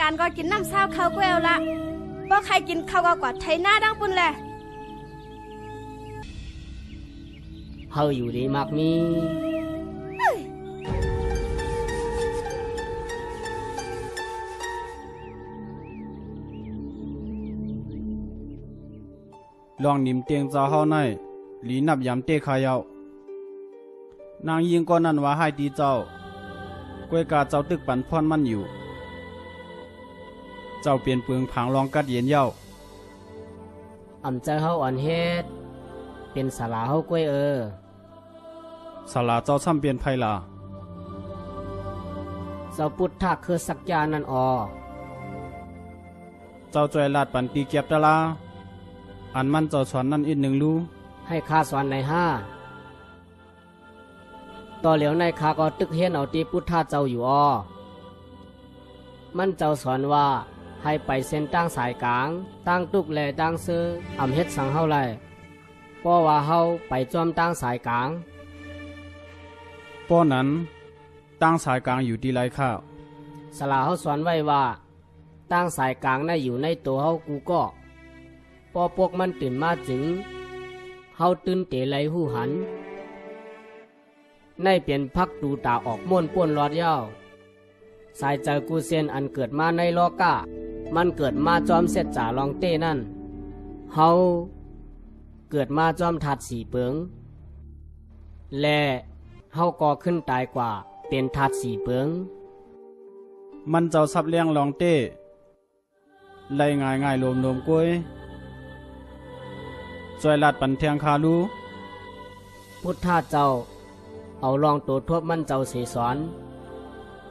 การก็กินน้ำซาวเขาก็เอาละเพราะใครกินเขาก็กว่าไทยหน้าดังปุ่นแหละเฮาอยู่ดีมากมีลองนิมเตียงเจ้าเฮาในหลีนับยำเตะขายาวนางยิงก็นั่นว่าให้ตีเจ้ากวยกาเจ้าตึกปันพรมันอยู่เจ้าเปลี่ยนเปลืองผางรองกัดเย็นเย้าอำใจเฮาอ่อนเฮ็ดเป็นสลาเฮากล้วยสลาเจ้าซ้ำเปลี่ยนไพลาเจ้าพุทธะคือสักยานั่นเจ้าจอยลาดปันตีเก็บตะลาอันมันเจ้าสอนนั่นอีกหนึ่งรู้ให้ข้าสอนในต่อเหลียวในข้าก็ตึกเฮียนเอาตีพุทธะเจ้าอยู่มันเจ้าสอนว่าให้ไปเส้นตั้งสายกลางตั้งตุกแลตั้งซื้ออำเฮ็ดสังเฮาไรเพราะว่าเฮาไปจอมตั้งสายกลางป้อนั้นตั้งสายกลางอยู่ที่ไรข้าวสลาเฮาสอนไว้ว่าตั้งสายกลางน่ะอยู่ในตัวเฮากูก็พอพวกมันตื่นมาจึงเฮาตื่นเตะไหลหูหันในเปลี่ยนพักดูตาออกม่วนป้วนรอดยาวสายใจกูเซียนอันเกิดมาในโลกามันเกิดมาจอมเสร็จจ่าลองเต้นั่นเฮาเกิดมาจอมถัดสีเปิงและเฮาก็ขึ้นตายกว่าเป็นถัดสีเปิงมันเจ้าซับเลี้ยงลองเต้ไล่ง่ายง่ายลมลมกล้วยจอยลาดปันเทียงคาลูพุทธาเจ้าเอาลองตัวทบมันเจ้าเสสอน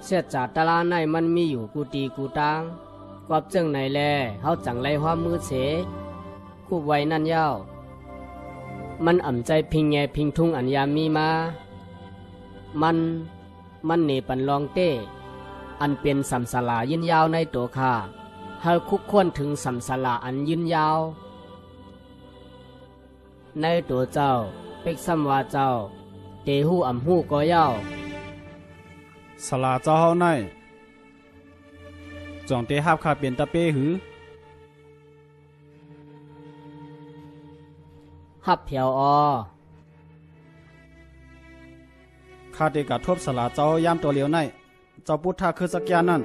เสียจากตลาในมันมีอยู่กูตีกูตางกอบเจิงไหนแลเฮาจังไล่ความมือเสคู่ไว้นั่นยาวมันอ่ำใจพิงแงพิงทุ่งอัญญามีมามันเนปันลองเต้อันเป็นสัมสลายินยาวในตัวข้าเฮาคุกควรถึงสัมสลาอันยินยาวในตัวเจ้าเป็กซ้ำว่าเจ้าเตหูอ่ำหูก็ยาวสลาเจ้าเฮาในจองเตหับข้าเปลี่ยนตะเป้หือหับเพียวข้าเตกะทบสลาเจ้ายามตัวเหลียวในเจ้าพุทธะคือสักยานั่น